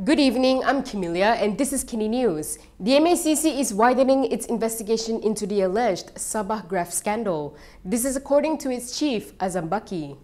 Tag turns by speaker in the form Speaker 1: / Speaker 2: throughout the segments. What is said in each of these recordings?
Speaker 1: Good evening, I'm Kimilia and this is KiniNews. The MACC is widening its investigation into the alleged Sabah graft scandal. This is according to its chief, Azam Baki.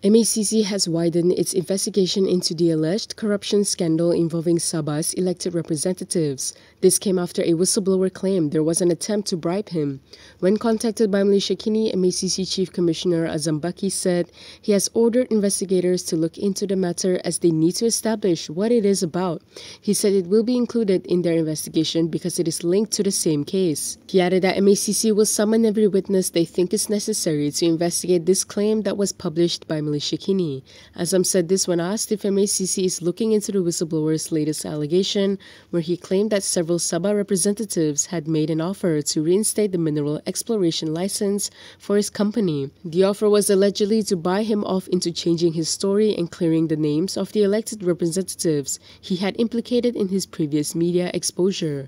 Speaker 2: MACC has widened its investigation into the alleged corruption scandal involving Sabah's elected representatives. This came after a whistleblower claimed there was an attempt to bribe him. When contacted by Malaysiakini, MACC Chief Commissioner Azam Baki said he has ordered investigators to look into the matter as they need to establish what it is about. He said it will be included in their investigation because it is linked to the same case. He added that MACC will summon every witness they think is necessary to investigate this claim that was published by Malaysiakini. Azam said this when asked if MACC is looking into the whistleblower's latest allegation, where he claimed that several Sabah representatives had made an offer to reinstate the mineral exploration license for his company. The offer was allegedly to buy him off into changing his story and clearing the names of the elected representatives he had implicated in his previous media exposure.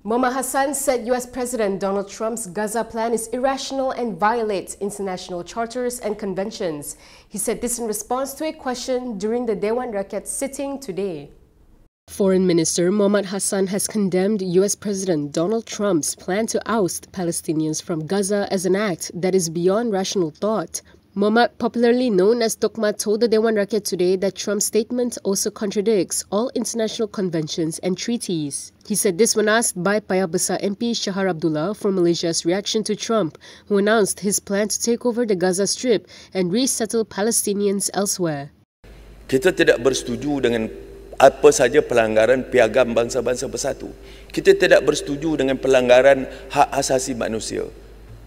Speaker 1: Mohamad Hasan said US President Donald Trump's Gaza plan is irrational and violates international charters and conventions. He said this in response to a question during the Dewan Rakyat sitting today.
Speaker 2: Foreign Minister Mohamad Hasan has condemned US President Donald Trump's plan to oust Palestinians from Gaza as an act that is beyond rational thought. Mohamad, popularly known as Tok Mat, told the Dewan Rakyat today that Trump's statement also contradicts all international conventions and treaties. He said this when asked by Payah Besar MP Shahar Abdullah for Malaysia's reaction to Trump, who announced his plan to take over the Gaza Strip and resettle Palestinians elsewhere.
Speaker 3: Kita tidak bersetuju dengan apa saja pelanggaran piagam bangsa-bangsa bersatu. Kita tidak bersetuju dengan pelanggaran hak asasi manusia,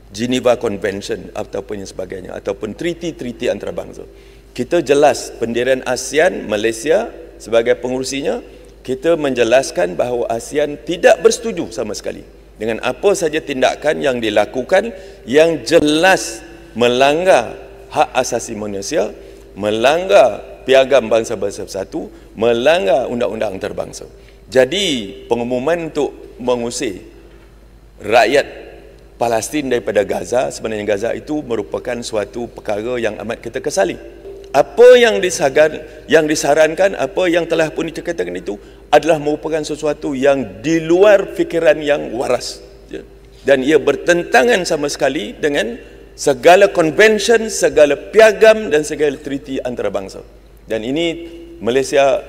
Speaker 3: Geneva Convention ataupun yang sebagainya, ataupun treaty-treaty antarabangsa. Kita jelas pendirian ASEAN, Malaysia sebagai pengurusinya, kita menjelaskan bahawa ASEAN tidak bersetuju sama sekali dengan apa saja tindakan yang dilakukan yang jelas melanggar hak asasi manusia, melanggar piagam bangsa-bangsa bersatu, melanggar undang-undang antarabangsa. Jadi pengumuman untuk mengusir rakyat Palestin daripada Gaza, sebenarnya Gaza itu merupakan suatu perkara yang amat kita kesali. Apa yang disarankan, apa yang telah pun dikatakan itu adalah merupakan sesuatu yang di luar fikiran yang waras. Dan ia bertentangan sama sekali dengan segala convention, segala piagam dan segala treaty antarabangsa. Dan ini Malaysia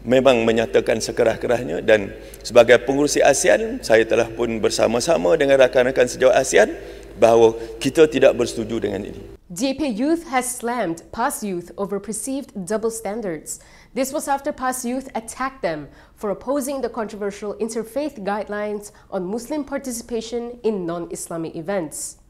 Speaker 3: memang menyatakan sekerah-kerahnya, dan sebagai pengurusi ASEAN, saya telah pun bersama-sama dengan rakan-rakan sejawat ASEAN bahawa kita tidak bersetuju dengan ini.
Speaker 1: DAP Youth has slammed PAS Youth over perceived double standards. This was after PAS Youth attacked them for opposing the controversial interfaith guidelines on Muslim participation in non-Islamic events.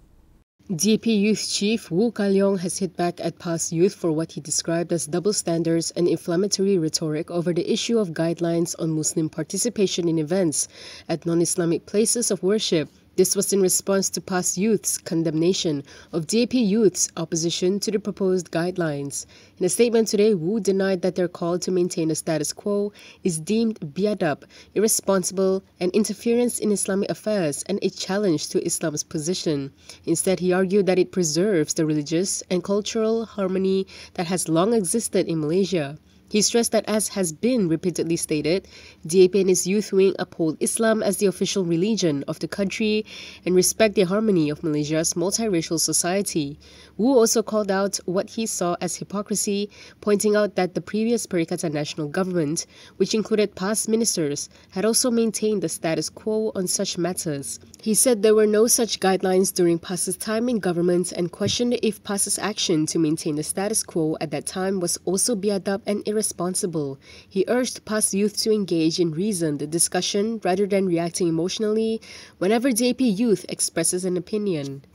Speaker 2: DAP Youth Chief Wu Kalyong has hit back at PAS Youth for what he described as double standards and inflammatory rhetoric over the issue of guidelines on Muslim participation in events at non-Islamic places of worship. This was in response to PAS Youth's condemnation of DAP Youth's opposition to the proposed guidelines. In a statement today, Wu denied that their call to maintain the status quo is deemed biadab, irresponsible, and interference in Islamic affairs and a challenge to Islam's position. Instead, he argued that it preserves the religious and cultural harmony that has long existed in Malaysia. He stressed that, as has been repeatedly stated, DAP and its youth wing uphold Islam as the official religion of the country and respect the harmony of Malaysia's multiracial society. Wu also called out what he saw as hypocrisy, pointing out that the previous Perikatan National Government, which included past ministers, had also maintained the status quo on such matters. He said there were no such guidelines during PAS's time in government and questioned if PAS's action to maintain the status quo at that time was also biadab and irresponsible. He urged PAS youth to engage in reasoned discussion rather than reacting emotionally whenever DAP youth expresses an opinion.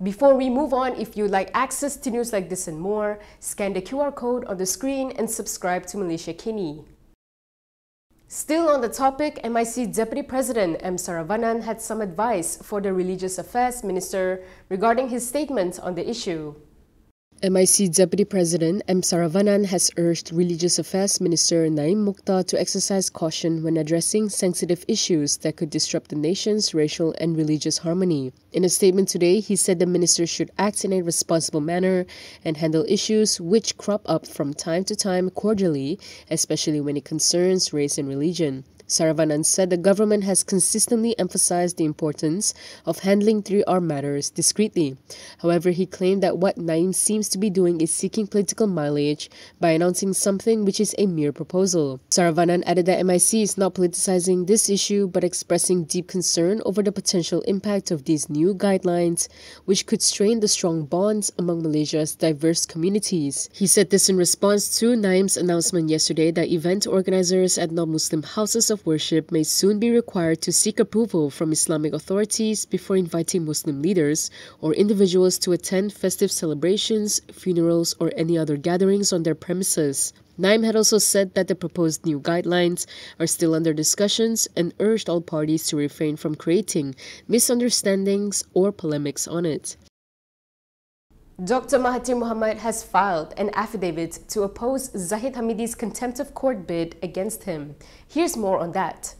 Speaker 1: Before we move on, if you'd like access to news like this and more, scan the QR code on the screen and subscribe to Malaysiakini. Still on the topic, MIC Deputy President M. Saravanan had some advice for the Religious Affairs Minister regarding his statement on the issue.
Speaker 2: MIC Deputy President M. Saravanan has urged Religious Affairs Minister Naim Mukhtar to exercise caution when addressing sensitive issues that could disrupt the nation's racial and religious harmony. In a statement today, he said the minister should act in a responsible manner and handle issues which crop up from time to time cordially, especially when it concerns race and religion. Saravanan said the government has consistently emphasized the importance of handling 3R matters discreetly. However, he claimed that what Naim seems to be doing is seeking political mileage by announcing something which is a mere proposal. Saravanan added that MIC is not politicizing this issue but expressing deep concern over the potential impact of these new guidelines, which could strain the strong bonds among Malaysia's diverse communities. He said this in response to Naim's announcement yesterday that event organizers at non-Muslim houses of worship may soon be required to seek approval from Islamic authorities before inviting Muslim leaders or individuals to attend festive celebrations, funerals, or any other gatherings on their premises. Naim had also said that the proposed new guidelines are still under discussions and urged all parties to refrain from creating misunderstandings or polemics on it.
Speaker 1: Dr. Mahathir Mohamad has filed an affidavit to oppose Zahid Hamidi's contempt of court bid against him. Here's more on that.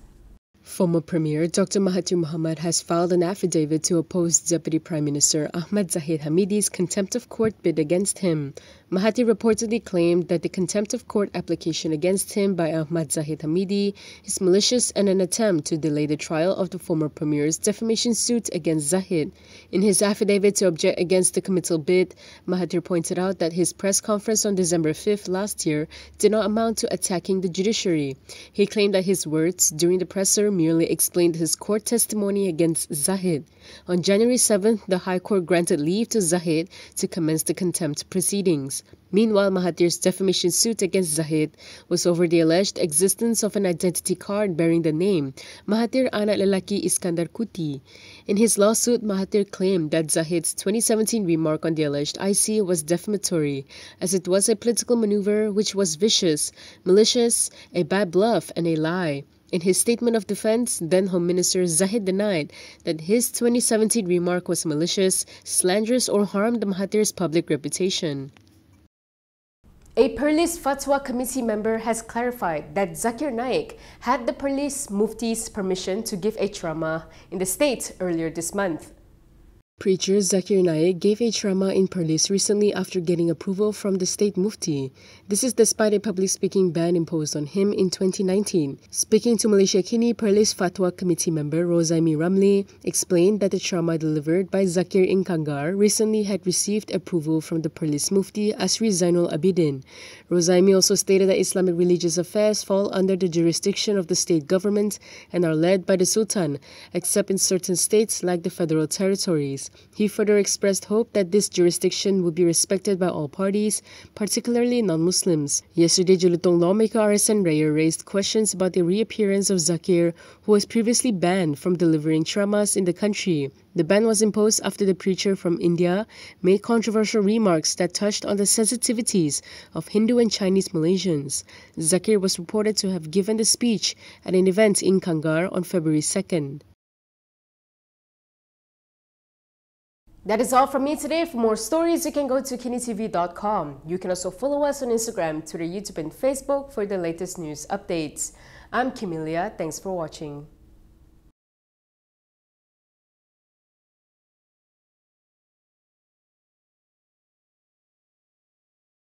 Speaker 2: Former Premier Dr. Mahathir Mohamad has filed an affidavit to oppose Deputy Prime Minister Ahmad Zahid Hamidi's contempt of court bid against him. Mahathir reportedly claimed that the contempt of court application against him by Ahmad Zahid Hamidi is malicious and an attempt to delay the trial of the former Premier's defamation suit against Zahid. In his affidavit to object against the committal bid, Mahathir pointed out that his press conference on December 5th last year did not amount to attacking the judiciary. He claimed that his words during the presser merely explained his court testimony against Zahid. On January 7th, the High Court granted leave to Zahid to commence the contempt proceedings. Meanwhile, Mahathir's defamation suit against Zahid was over the alleged existence of an identity card bearing the name Mahathir Anak Lelaki Iskandar Kuti. In his lawsuit, Mahathir claimed that Zahid's 2017 remark on the alleged IC was defamatory, as it was a political maneuver which was vicious, malicious, a bad bluff, and a lie. In his statement of defense, then Home Minister Zahid denied that his 2017 remark was malicious, slanderous, or harmed Mahathir's public reputation.
Speaker 1: A Perlis Fatwa Committee member has clarified that Zakir Naik had the Perlis Mufti's permission to give a ceramah in the state earlier this month.
Speaker 2: Preacher Zakir Naik gave a ceramah in Perlis recently after getting approval from the state mufti. This is despite a public speaking ban imposed on him in 2019. Speaking to Malaysiakini, Perlis Fatwa Committee member Rozaimi Ramli explained that the ceramah delivered by Zakir in Kangar recently had received approval from the Perlis mufti Asri Zainul Abidin. Rozaimi also stated that Islamic religious affairs fall under the jurisdiction of the state government and are led by the Sultan, except in certain states like the Federal Territories. He further expressed hope that this jurisdiction would be respected by all parties, particularly non-Muslims. Yesterday, Jelutong lawmaker RSN Raya raised questions about the reappearance of Zakir, who was previously banned from delivering ceramahs in the country. The ban was imposed after the preacher from India made controversial remarks that touched on the sensitivities of Hindu and Chinese Malaysians. Zakir was reported to have given the speech at an event in Kangar on February 2nd.
Speaker 1: That is all from me today. For more stories, you can go to KiniTv.com. You can also follow us on Instagram, Twitter, YouTube, and Facebook for the latest news updates. I'm Kimilia. Thanks for watching.